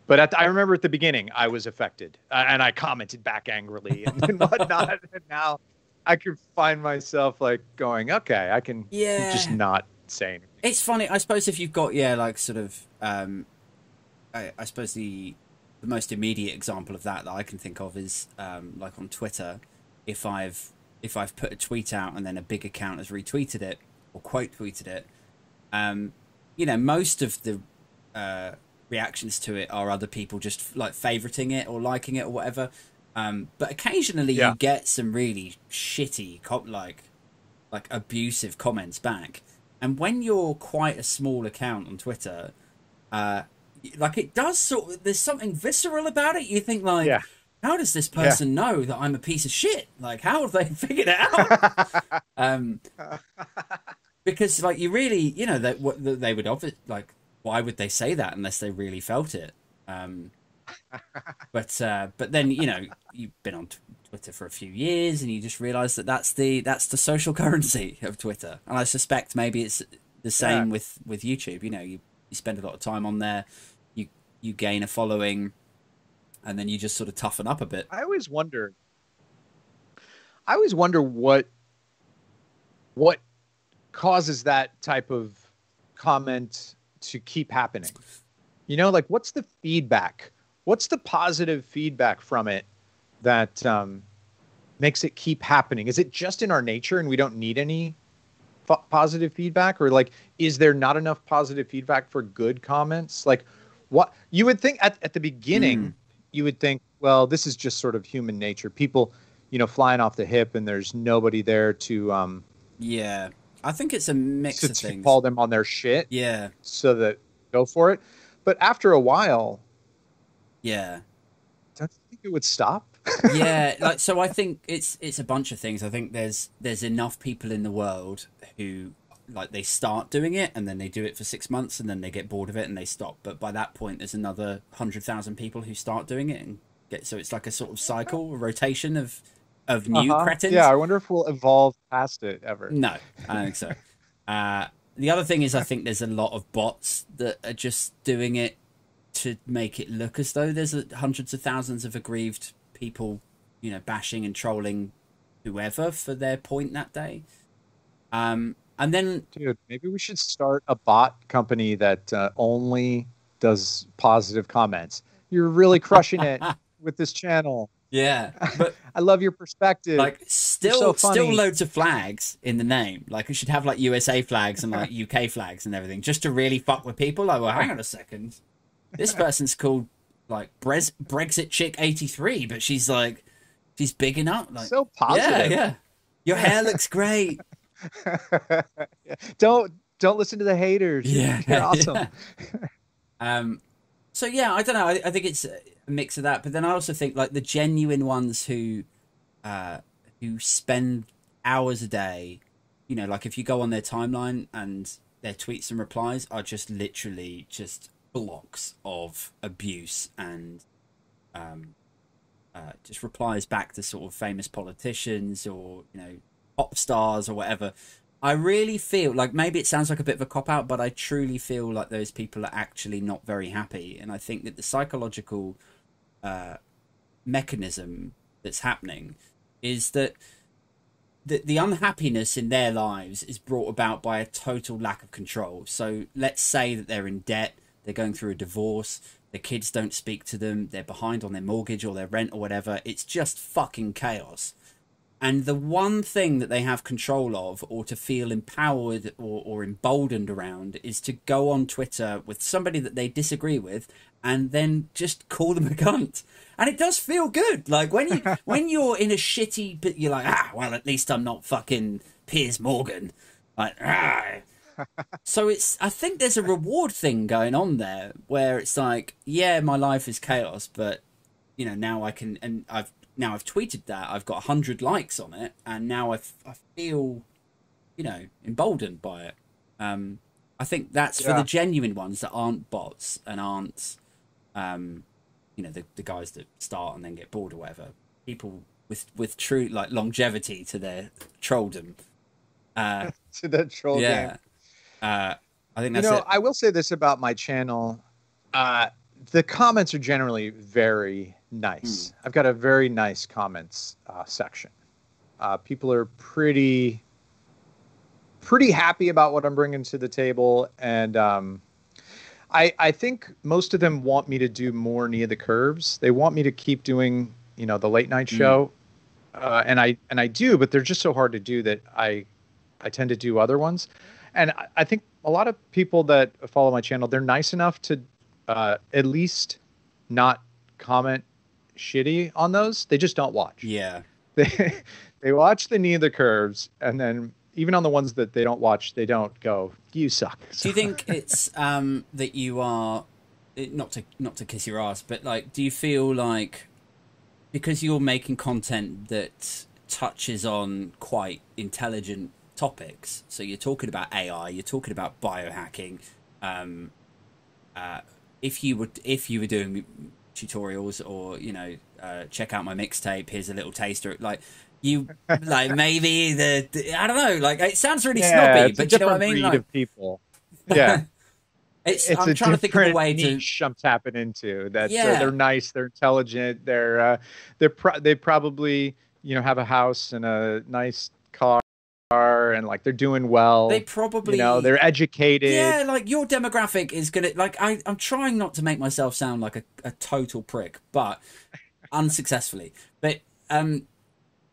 But I remember at the beginning I was affected, and I commented back angrily and whatnot. And now I can find myself like going, okay, I can just not say anything. It's funny, I suppose, if you've got like sort of I suppose the most immediate example of that I can think of is like on Twitter. If I've put a tweet out and then a big account has retweeted it or quote tweeted it, most of the reactions to it are other people just like favoriting it or liking it or whatever. But occasionally you get some really shitty like abusive comments back. And when you're quite a small account on Twitter, like it does there's something visceral about it. You think like, how does this person know that I'm a piece of shit? Like, how have they figured it out? Because like you really, that what they would obviously like. Why would they say that unless they really felt it? But then you've been on Twitter for a few years and you just realise that that's the social currency of Twitter. And I suspect maybe it's the same with YouTube. You spend a lot of time on there, you gain a following, and then you just sort of toughen up a bit. I always wonder what causes that type of comment to keep happening. Like what's the feedback? What's the positive feedback from it that makes it keep happening? Is it just in our nature and we don't need any positive feedback? Or like, is there not enough positive feedback for good comments? Like what you would think at the beginning, you would think, well, this is just sort of human nature. People, flying off the hip and there's nobody there to I think it's a mix of things. Call them on their shit. Yeah. So that go for it. But after a while, don't you think it would stop? So I think it's a bunch of things. I think there's enough people in the world who like they start doing it and then they do it for 6 months and then they get bored of it and they stop. But by that point, there's another 100,000 people who start doing it and so it's like a sort of cycle, a rotation of new cretins. Yeah, I wonder if we'll evolve past it ever. No, I don't think so. The other thing is I think there's a lot of bots that are just doing it to make it look as though there's hundreds of thousands of aggrieved people, bashing and trolling whoever for their point that day. And then, dude, maybe we should start a bot company that only does positive comments. You're really crushing it with this channel. Yeah, but I love your perspective. Like still loads of flags in the name. Like we should have like USA flags and like UK flags and everything just to really fuck with people. Like, well, hang on a second. This person's called like Brexit Chick 83, but she's big enough. Like, so positive. Yeah. Your hair looks great. Don't listen to the haters. Yeah, you're awesome. So yeah, I don't know. I think it's a mix of that, but then I also think like the genuine ones who spend hours a day, like if you go on their timeline and their tweets and replies are just literally just blocks of abuse and just replies back to sort of famous politicians or pop stars or whatever. I really feel like maybe it sounds like a bit of a cop-out, but I truly feel like those people are actually not very happy. And I think that the psychological mechanism that's happening is that the unhappiness in their lives is brought about by a total lack of control. So let's say that they're in debt, they're going through a divorce, their kids don't speak to them, they're behind on their mortgage or their rent or whatever. It's just fucking chaos. And the one thing that they have control of, or to feel empowered or emboldened around, is to go on Twitter with somebody that they disagree with and then just call them a cunt. And it does feel good. Like when you're in a shitty, but you're like, well, at least I'm not fucking Piers Morgan. Like, So I think there's a reward thing going on there where it's like, yeah, my life is chaos, but now I can, and I've tweeted that, I've got 100 likes on it, and now I feel, emboldened by it. I think that's for the genuine ones that aren't bots and aren't, the guys that start and then get bored or whatever. People with true like longevity to their trolldom. To the troll game. I think that's it. I will say this about my channel. The comments are generally very nice. I've got a very nice comments section. People are pretty happy about what I'm bringing to the table. And I think most of them want me to do more Knee of the Curves. They want me to keep doing, the late night show. And I do, but they're just so hard to do that I tend to do other ones. And I think a lot of people that follow my channel, they're nice enough to at least not comment shitty on those. They just don't watch. Yeah. They watch the Knee of the Curves, and then even on the ones that they don't watch, they don't go, you suck. Do you think it's that you are, not to kiss your ass, but like, do you feel like because you're making content that touches on quite intelligent topics, so you're talking about AI, you're talking about biohacking, if you were doing tutorials or check out my mixtape, here's a little taster, like you like maybe I don't know, like it sounds really snobby, but you know what I mean, like of people. Yeah. I'm trying to think of a way niche I'm tapping into that. Yeah. They're nice, they're intelligent, they probably have a house and a nice car, and like they're doing well. They probably they're educated. Yeah, like your demographic is gonna, like, I'm trying not to make myself sound like a total prick, but unsuccessfully. But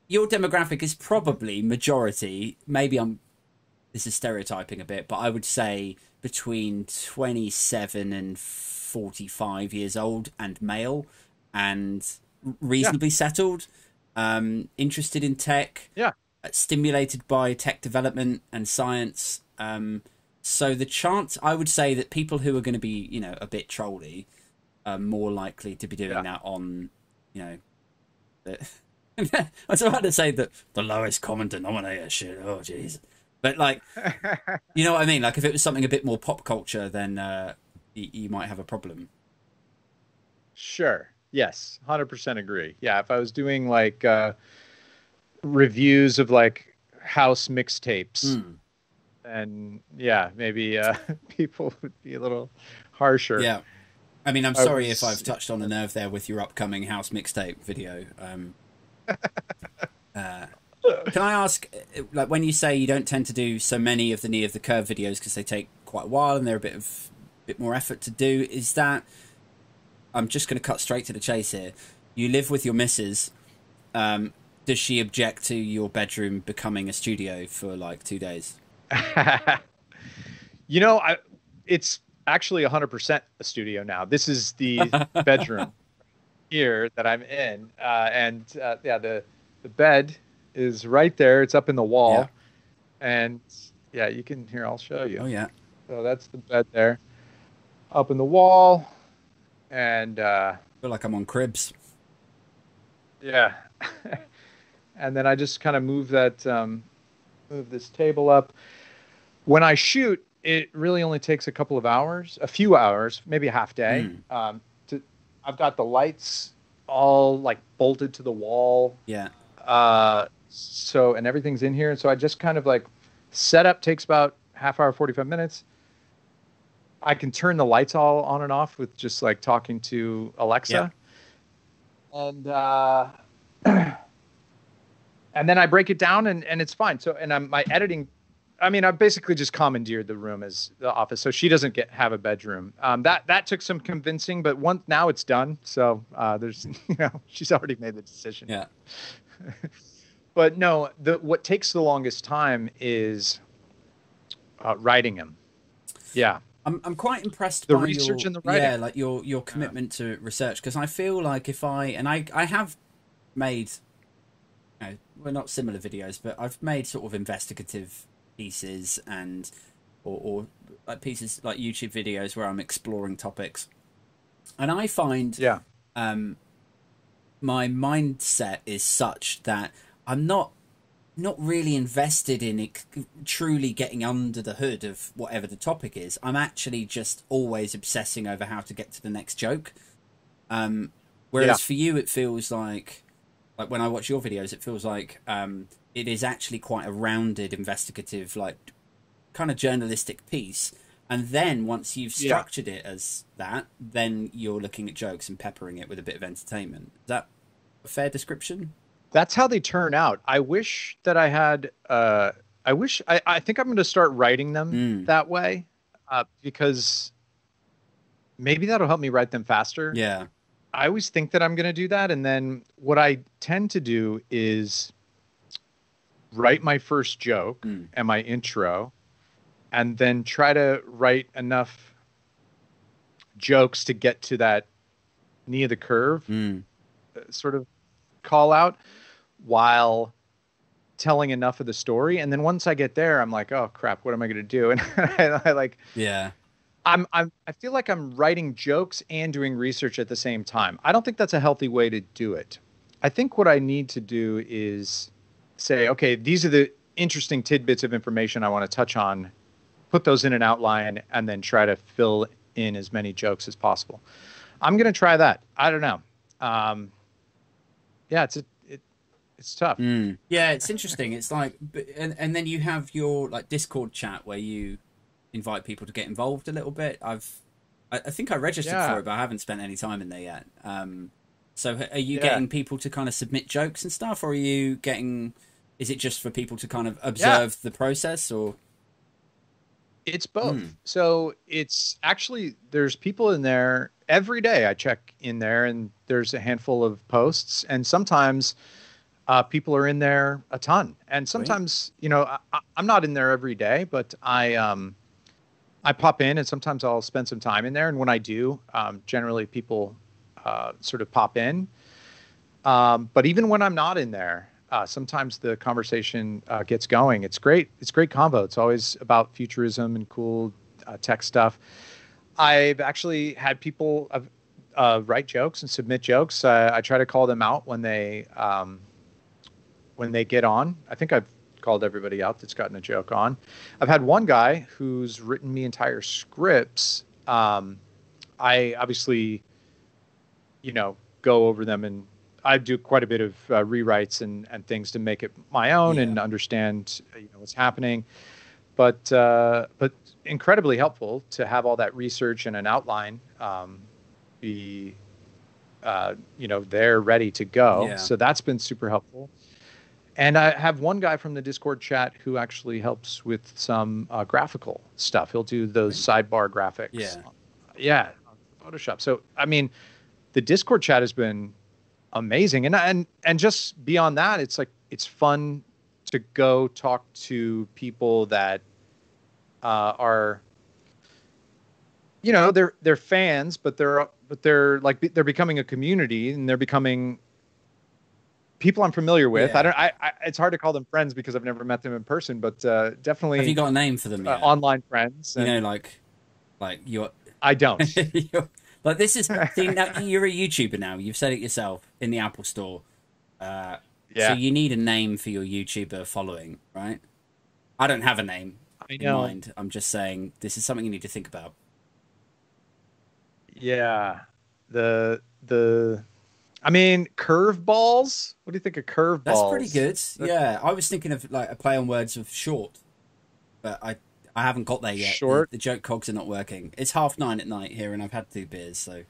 your demographic is probably majority. Maybe this is stereotyping a bit, but I would say between 27 and 45 years old and male, and reasonably settled, interested in tech. Yeah. Stimulated by tech development and science. So the chance, I would say, that people who are going to be, a bit trolly are more likely to be doing that on, I was about to say that the lowest common denominator shit. Oh, jeez. But like, you know what I mean? Like if it was something a bit more pop culture, then you might have a problem. Sure. Yes. 100% agree. Yeah. If I was doing like, reviews of like house mixtapes, and maybe people would be a little harsher. Yeah, I mean, I'm sorry if I've touched on a nerve there with your upcoming house mixtape video. Can I ask, like, when you say you don't tend to do so many of the Knee of the Curve videos because they take quite a while and they're a bit more effort to do, is that, I'm just going to cut straight to the chase here, you live with your missus, does she object to your bedroom becoming a studio for like 2 days? It's actually 100% a studio now. This is the bedroom here that I'm in. The bed is right there. It's up in the wall. Yeah. And you can, here, I'll show you. Oh yeah. So that's the bed there up in the wall. And I feel like I'm on Cribs. Yeah. And then I just kind of move this table up. When I shoot, it really only takes a few hours, maybe a half day. I've got the lights all like bolted to the wall. Yeah. And everything's in here. So I just kind of like setup takes about half hour, 45 minutes. I can turn the lights all on and off with just like talking to Alexa. Yeah. And then I break it down and it's fine. So, my editing, I basically just commandeered the room as the office. So she doesn't have a bedroom. That took some convincing, but now it's done. So, there's, she's already made the decision. Yeah. But no, what takes the longest time is writing them. Yeah. I'm quite impressed The by research your, and the writing. yeah, like your Yeah. commitment to research, because I feel like if I have made, well, not similar videos, but I've made sort of investigative pieces and or like pieces like YouTube videos where I'm exploring topics, and I find Yeah. um my mindset is such that I'm not really invested in it, truly getting under the hood of whatever the topic is. I'm actually just always obsessing over how to get to the next joke. Yeah. Whereas for you, it feels like when I watch your videos, it feels like it is actually quite a rounded, investigative, like kind of journalistic piece. And then once you've Yeah. structured it as that, then you're looking at jokes and peppering it with a bit of entertainment. Is that a fair description? That's how they turn out. I wish that I had I think I'm going to start writing them Mm, that way, because maybe that'll help me write them faster. yeah. I always think that I'm going to do that, and then what I tend to do is write my first joke Mm, and my intro, and then try to write enough jokes to get to that knee of the curve mm, sort of call out while telling enough of the story. And then once I get there, I'm like, oh crap, what am I going to do? And I like, yeah. I feel like I'm writing jokes and doing research at the same time. I don't think that's a healthy way to do it. I think what I need to do is say, okay, these are the interesting tidbits of information I want to touch on, put those in an outline, and then try to fill in as many jokes as possible. I'm going to try that. I don't know. Um, yeah, it's tough. Mm. Yeah, it's interesting. It's like, and then you have your like Discord chat where you invite people to get involved a little bit. I think I registered for Yeah, it, but I haven't spent any time in there yet. So are you yeah, getting people to kind of submit jokes and stuff, or are you getting? Is it just for people to kind of yeah. observe the process, or? It's both. Mm, So it's actually there's people in there every day. I check in there, and there's a handful of posts, and sometimes people are in there a ton, and sweet. sometimes I'm not in there every day, but I pop in, and sometimes I'll spend some time in there, and when I do, generally people sort of pop in. But even when I'm not in there, sometimes the conversation gets going. It's great. It's great convo. It's always about futurism and cool tech stuff. I've actually had people write jokes and submit jokes. I try to call them out when they get on. I think I've called everybody out that's gotten a joke on. I've had one guy who's written me entire scripts. I obviously, go over them, and I do quite a bit of rewrites and things to make it my own Yeah, and understand what's happening. But incredibly helpful to have all that research and an outline be there ready to go. yeah, So that's been super helpful. And I have one guy from the Discord chat who actually helps with some graphical stuff. He'll do those sweet. sidebar graphics. Yeah, Yeah, Photoshop. So I mean, the Discord chat has been amazing, and just beyond that, it's like it's fun to go talk to people that are they're fans, but they're like they're becoming a community, and they're becoming people I'm familiar with. I yeah. don't. It's hard to call them friends because I've never met them in person, but Have you definitely got a name for them yet? online friends. You know, And like you're, I don't. you're like this is see now you're a YouTuber now. You've said it yourself in the Apple Store. So Yeah, you need a name for your YouTuber following, right? I don't have a name I in know. mind. I'm just saying this is something you need to think about. Yeah, the. I mean, curveballs. What do you think of That's pretty curveballs? good. That Yeah, I was thinking of like a play on words of short, but I haven't got there yet. The, short. the joke cogs are not working. It's 9:30 at night here, and I've had 2 beers, so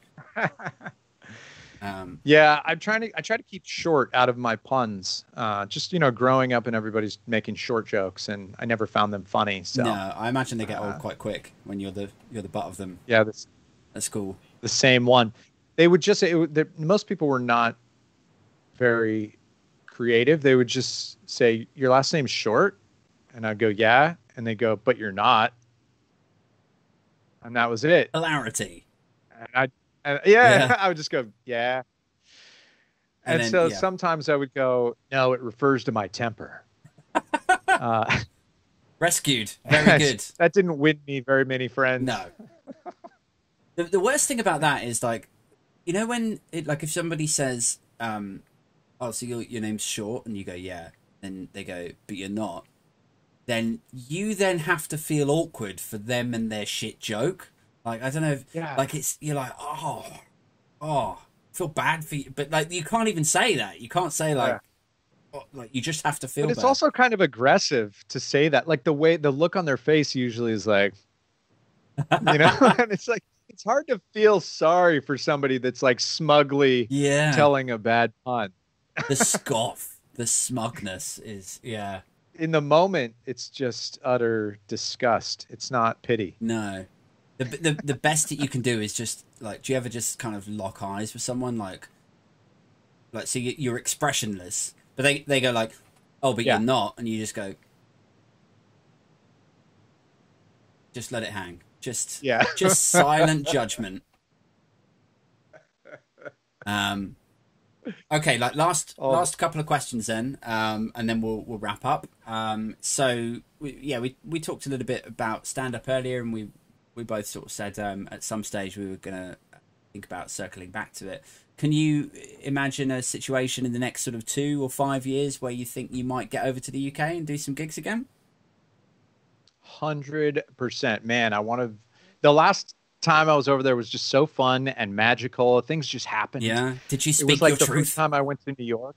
um, Yeah, I try to keep short out of my puns. Just growing up and everybody's making short jokes, and I never found them funny. no, So I imagine they get old uh, quite quick when you're the butt of them. yeah, That's cool. the same one. They would just say most people were not very creative, they would just say, "Your last name's Short," and I'd go, "Yeah," and they go, "But you're not," and that was it. Hilarity. Yeah, Yeah. I would just go, "Yeah," And and then, so yeah. sometimes I would go, "No, it refers to my temper." Uh, Rescued. Very good. that didn't win me very many friends. No. The worst thing about that is like, you know, when it, like, if somebody says, oh, so your name's Short, and you go, yeah, then they go, but you're not. Then you then have to feel awkward for them and their shit joke. Like, I don't know, if, Yeah. like, you're like, oh, feel bad for you, but like, you can't even say that. You can't say like, Yeah. oh, like, you just have to feel But it's bad. also kind of aggressive to say that. Like the look on their face usually is like, and it's like, it's hard to feel sorry for somebody that's like smugly Yeah, telling a bad pun. the scoff, the smugness is, yeah, In the moment, it's just utter disgust. It's not pity. no. The best that you can do is just like, do you ever just kind of lock eyes with someone like so you're expressionless, but they go like, oh, but Yeah. you're not, and you just go, just let it hang, just Yeah. just silent judgment. Okay, like last couple of questions then, and then we'll wrap up. So we talked a little bit about stand up earlier, and we both sort of said at some stage we were gonna think about circling back to it. Can you imagine a situation in the next sort of 2 or 5 years where you think you might get over to the UK and do some gigs again? 100%. Man, I want to. The last time I was over there was just so fun and magical. Things just happened. Yeah. Did you It was speak like your the truth? first time I went to New York.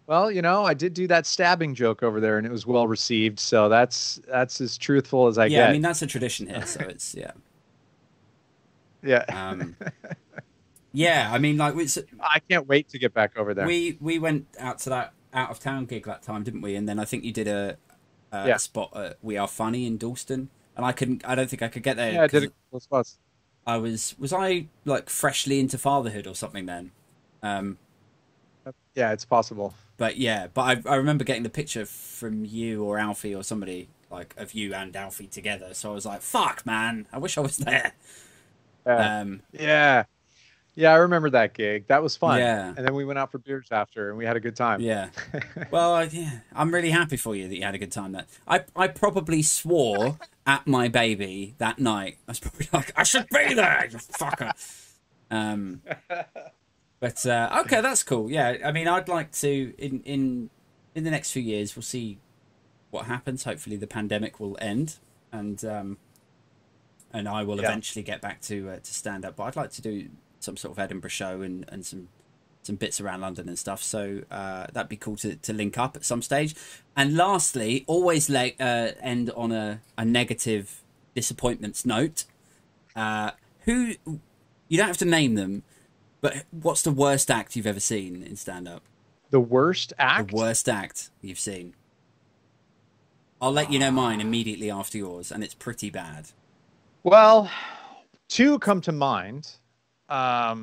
Well, I did do that stabbing joke over there, and it was well received. So that's as truthful as I Yeah, get. I mean that's a tradition here, so it's yeah. Yeah. Yeah, I mean, like I can't wait to get back over there. we went out to that out of town gig that time, didn't we? And then I think you did a Yeah. spot at We Are Funny in Dalston, and I don't think I could get there. Yeah, I did a couple of spots. I was I like freshly into fatherhood or something then. Um, Yeah, it's possible. but yeah, but I remember getting the picture from you or Alfie or somebody like of you and Alfie together. So I was like, "Fuck, man! I wish I was there." Yeah. Yeah. Yeah, I remember that gig. That was fun. Yeah. And then we went out for beers after, and we had a good time. Yeah. Well, yeah, I'm really happy for you that you had a good time there. I probably swore at my baby that night. I was probably like, I should be there, you fucker. But okay, that's cool. Yeah, I mean, I'd like to in the next few years, we'll see what happens. Hopefully, the pandemic will end, and I will eventually get back to stand up. But I'd like to do some sort of Edinburgh show and some bits around London and stuff. So that'd be cool to link up at some stage. And lastly, always end on a negative disappointments note. Who, you don't have to name them, but what's the worst act you've ever seen in stand up? The worst act? The worst act you've seen. I'll let you know mine immediately after yours, and it's pretty bad. Well, two come to mind. Yeah,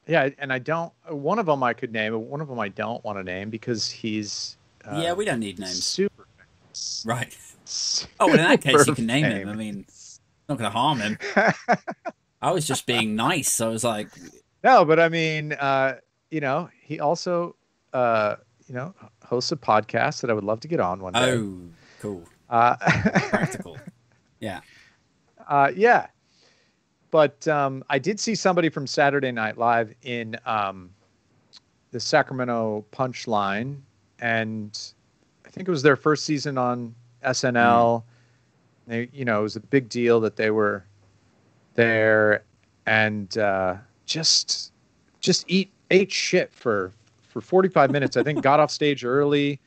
and one of them I could name, but one of them I don't want to name because he's yeah, we don't need names. Super right. Oh, well, in that case, you can name famous. him. I mean, it's not going to harm him. I was just being nice. I was like, no, but I mean, he also, hosts a podcast that I would love to get on one day. oh, cool. Practical. Yeah. Yeah. But I did see somebody from Saturday Night Live in the Sacramento Punchline, and I think it was their first season on SNL. They, it was a big deal that they were there, and just ate shit for 45 minutes. I think got off stage early.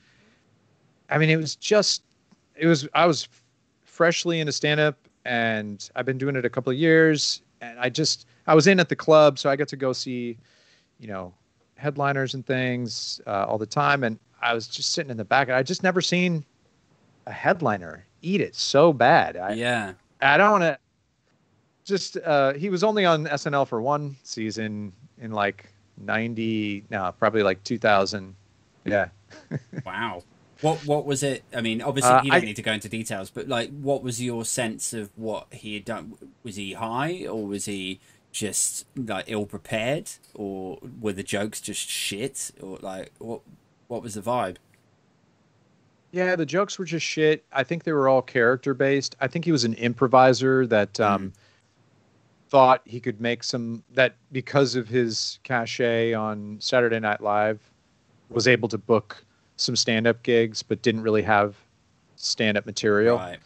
I mean, I was freshly into stand-up, and I've been doing it a couple of years, and I was in at the club, so I got to go see, headliners and things all the time, and I was just sitting in the back, and I just never seen a headliner eat it so bad. Yeah. I don't want to he was only on SNL for one season in like 90, no, probably like 2000. Yeah. Wow. What was it? I mean, obviously you don't I need to go into details, but like, what was your sense of what he had done? Was he high, or was he just like ill prepared, or were the jokes just shit, or like what was the vibe? Yeah, the jokes were just shit. I think they were all character based. I think he was an improviser that Mm, thought he could make some, that because of his cachet on Saturday Night Live, was able to book some stand-up gigs, but didn't really have stand-up material. right.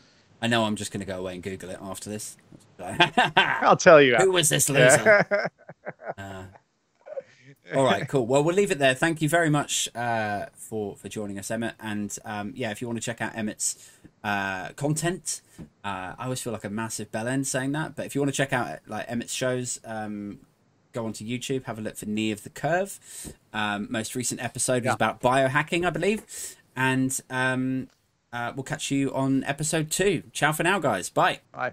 I know. I'm just gonna go away and Google it after this. I'll tell you. Who was this loser? Yeah. Uh, All right, cool. Well, we'll leave it there. Thank you very much for joining us, Emmett. And yeah, if you want to check out Emmett's content, I always feel like a massive bellend saying that, but if you want to check out like Emmett's shows, go onto YouTube, have a look for Knee of the Curve. Most recent episode was about biohacking, I believe. And we'll catch you on episode 2. Ciao for now, guys. Bye. Bye.